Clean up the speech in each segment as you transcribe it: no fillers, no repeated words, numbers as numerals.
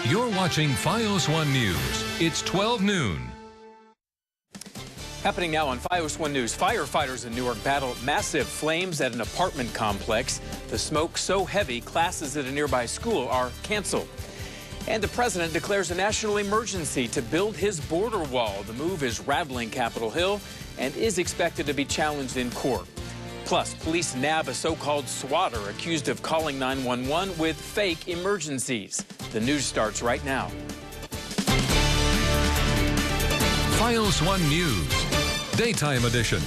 You're watching Fios 1 News. It's 12 noon. Happening now on Fios 1 News, firefighters in Newark battle massive flames at an apartment complex. The smoke so heavy, classes at a nearby school are canceled. And the president declares a national emergency to build his border wall. The move is rattling Capitol Hill and is expected to be challenged in court. Plus, police nab a so-called swatter accused of calling 911 with fake emergencies. The news starts right now. Fios 1 News, Daytime Edition.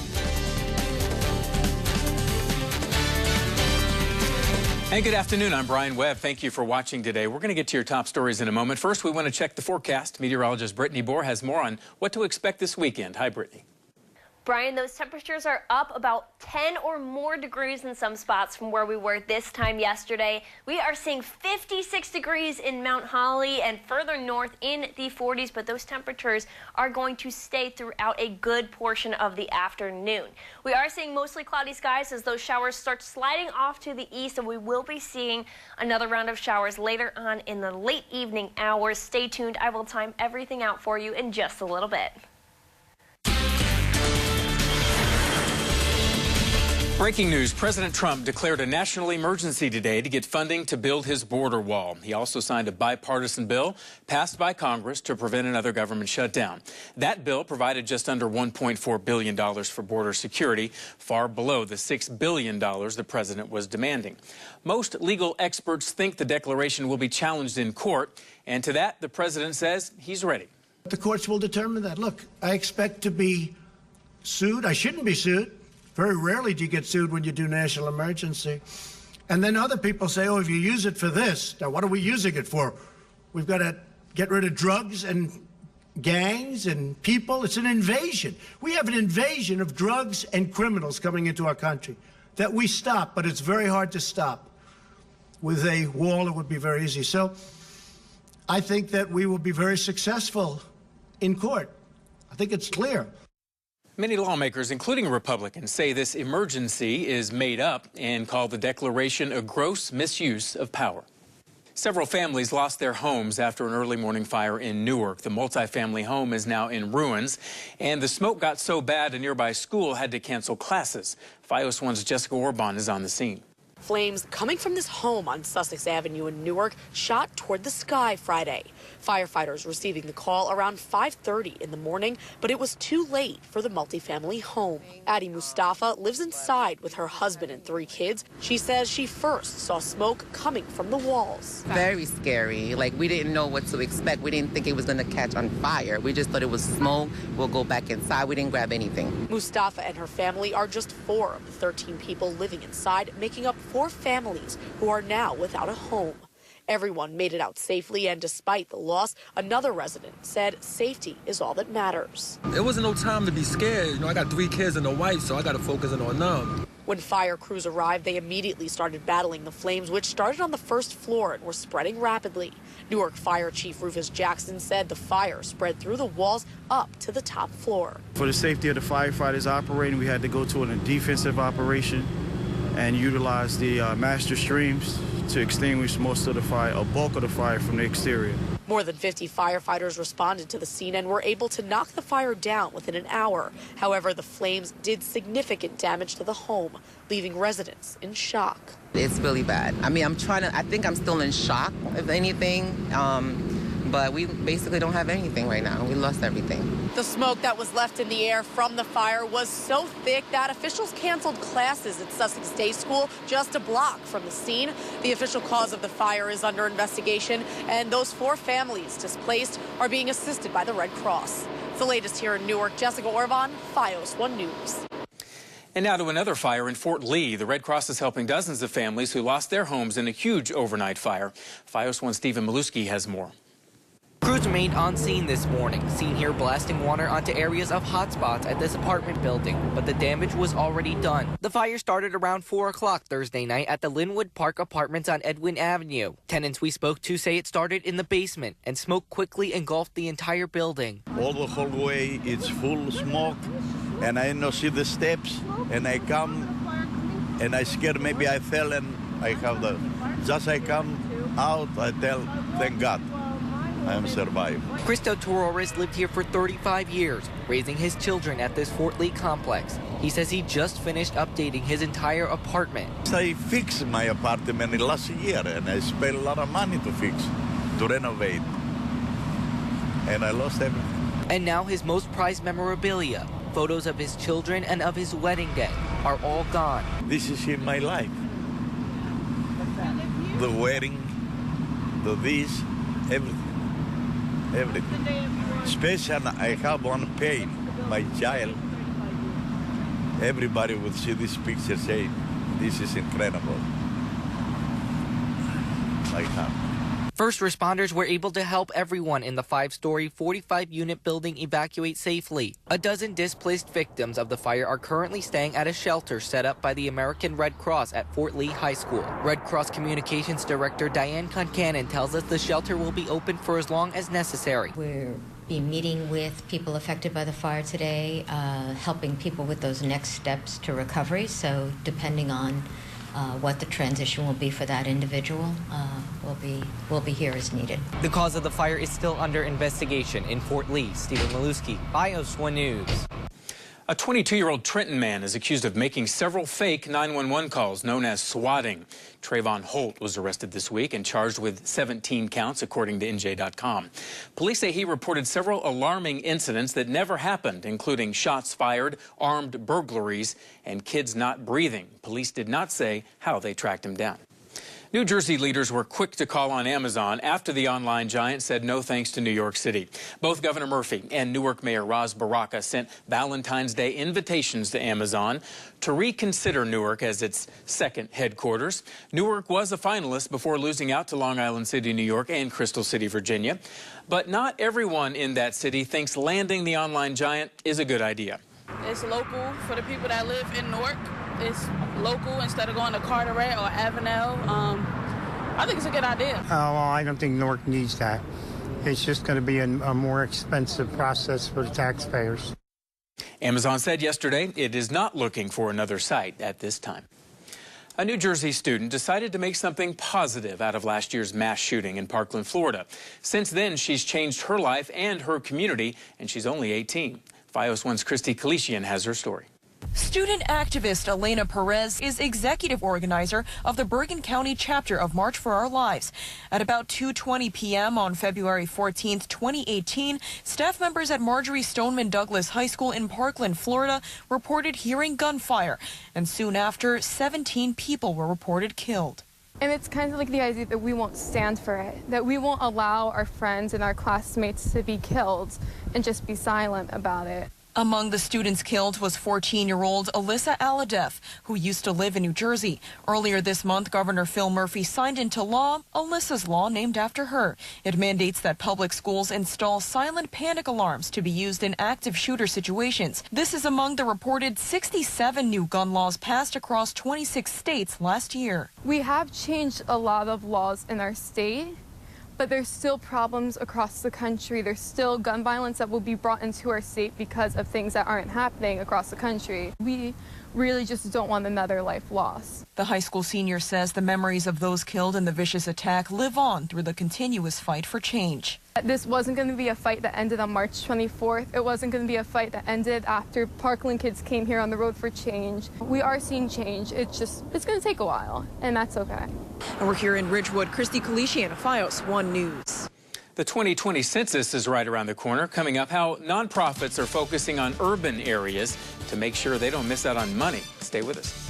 And good afternoon, I'm Brian Webb. Thank you for watching today. We're going to get to your top stories in a moment. First, we want to check the forecast. Meteorologist Brittany Bohr has more on what to expect this weekend. Hi, Brittany. Brian, those temperatures are up about 10 or more degrees in some spots from where we were this time yesterday. We are seeing 56 degrees in Mount Holly and further north in the 40s, but those temperatures are going to stay throughout a good portion of the afternoon. We are seeing mostly cloudy skies as those showers start sliding off to the east, and we will be seeing another round of showers later on in the late evening hours. Stay tuned. I will time everything out for you in just a little bit. Breaking news, President Trump declared a national emergency today to get funding to build his border wall. He also signed a bipartisan bill passed by Congress to prevent another government shutdown. That bill provided just under $1.4 billion for border security, far below the $6 billion the president was demanding. Most legal experts think the declaration will be challenged in court, and to that, the president says he's ready. The courts will determine that. Look, I expect to be sued. I shouldn't be sued. Very rarely do you get sued when you do national emergency. And then other people say, oh, if you use it for this, now what are we using it for? We've got to get rid of drugs and gangs and people. It's an invasion. We have an invasion of drugs and criminals coming into our country that we stop, but it's very hard to stop. With a wall, it would be very easy. So I think that we will be very successful in court. I think it's clear. Many lawmakers, including Republicans, say this emergency is made up and call the declaration a gross misuse of power. Several families lost their homes after an early morning fire in Newark. The multifamily home is now in ruins, and the smoke got so bad a nearby school had to cancel classes. Fios 1's Jessica Orban is on the scene. Flames coming from this home on Sussex Avenue in Newark shot toward the sky Friday. Firefighters receiving the call around 5:30 in the morning, but it was too late for the multifamily home. Addie Mustafa lives inside with her husband and 3 kids. She says she first saw smoke coming from the walls. Very scary. Like, we didn't know what to expect. We didn't think it was going to catch on fire. We just thought it was smoke. We'll go back inside. We didn't grab anything. Mustafa and her family are just 4 of the 13 people living inside, making up 4 families who are now without a home. Everyone made it out safely, and despite the loss, another resident said safety is all that matters. It wasn't no time to be scared. You know, I got 3 kids and a wife, so I got to focus on them. When fire crews arrived, they immediately started battling the flames, which started on the first floor and were spreading rapidly. Newark Fire Chief Rufus Jackson said the fire spread through the walls up to the top floor. For the safety of the firefighters operating, we had to go to a defensive operation and utilize the master streams to extinguish most of the fire, a bulk of the fire from the exterior. More than 50 firefighters responded to the scene and were able to knock the fire down within an hour. However, the flames did significant damage to the home, leaving residents in shock. It's really bad. I mean, I think I'm still in shock, if anything. But we basically don't have anything right now. We lost everything. The smoke that was left in the air from the fire was so thick that officials canceled classes at Sussex Day School just a block from the scene. The official cause of the fire is under investigation, and those 4 families displaced are being assisted by the Red Cross. It's the latest here in Newark. Jessica Orban, Fios 1 News. And now to another fire in Fort Lee. The Red Cross is helping dozens of families who lost their homes in a huge overnight fire. Fios 1's Stephen Maluski has more. Crews remained on scene this morning, seen here blasting water onto areas of hotspots at this apartment building, but the damage was already done. The fire started around 4 o'clock Thursday night at the Linwood Park Apartments on Edwin Avenue. Tenants we spoke to say it started in the basement, and smoke quickly engulfed the entire building. All the hallway is full of smoke, and I don't see the steps, and I come, and I scared, maybe I fell, and I have the, just I come out, I tell, thank God. I am survived. Cristo Torres lived here for 35 years, raising his children at this Fort Lee complex. He says he just finished updating his entire apartment. I fixed my apartment last year, and I spent a lot of money to fix, to renovate. And I lost everything. And now his most prized memorabilia, photos of his children and of his wedding day, are all gone. This is in my life. The wedding, the this, everything. Everything. Especially I have one pain, my child. Everybody would see this picture say, this is incredible. Like that. First responders were able to help everyone in the 5-story, 45-unit building evacuate safely. A dozen displaced victims of the fire are currently staying at a shelter set up by the American Red Cross at Fort Lee High School. Red Cross Communications Director Diane Concannon tells us the shelter will be open for as long as necessary. We'll be meeting with people affected by the fire today, helping people with those next steps to recovery. So depending on what the transition will be for that individual, we'll be here as needed. The cause of the fire is still under investigation in Fort Lee. Stephen Maluski, BIOS 1 News. A 22-year-old Trenton man is accused of making several fake 911 calls known as swatting. Trayvon Holt was arrested this week and charged with 17 counts, according to NJ.com. Police say he reported several alarming incidents that never happened, including shots fired, armed burglaries, and kids not breathing. Police did not say how they tracked him down. New Jersey leaders were quick to call on Amazon after the online giant said no thanks to New York City. Both Governor Murphy and Newark Mayor Ras Baraka sent Valentine's Day invitations to Amazon to reconsider Newark as its second headquarters. Newark was a finalist before losing out to Long Island City, New York and Crystal City, Virginia. But not everyone in that city thinks landing the online giant is a good idea. It's local for the people that live in Newark. It's local instead of going to Carteret or Avenel. I think it's a good idea. Well, I don't think Newark needs that. It's just going to be a more expensive process for the taxpayers. Amazon said yesterday it is not looking for another site at this time. A New Jersey student decided to make something positive out of last year's mass shooting in Parkland, Florida. Since then, she's changed her life and her community, and she's only 18. FiOS 1's Christy Kalishian has her story. Student activist Elena Perez is executive organizer of the Bergen County chapter of March for Our Lives. At about 2:20 p.m. on February 14th, 2018, staff members at Marjorie Stoneman Douglas High School in Parkland, Florida, reported hearing gunfire, and soon after, 17 people were reported killed. And it's kind of like the idea that we won't stand for it, that we won't allow our friends and our classmates to be killed and just be silent about it. Among the students killed was 14-year-old Alyssa Aladef, who used to live in New Jersey. Earlier this month, Governor Phil Murphy signed into law Alyssa's Law, named after her. It mandates that public schools install silent panic alarms to be used in active shooter situations. This is among the reported 67 new gun laws passed across 26 states last year. We have changed a lot of laws in our state, but there's still problems across the country. There's still gun violence that will be brought into our state because of things that aren't happening across the country. We really just don't want another life lost. The high school senior says the memories of those killed in the vicious attack live on through the continuous fight for change. This wasn't going to be a fight that ended on March 24th. It wasn't going to be a fight that ended after Parkland kids came here on the road for change. We are seeing change. It's going to take a while, and that's okay. And we're here in Ridgewood. Christy Kalishian, FiOS 1 News. The 2020 census is right around the corner. Coming up, how nonprofits are focusing on urban areas to make sure they don't miss out on money. Stay with us.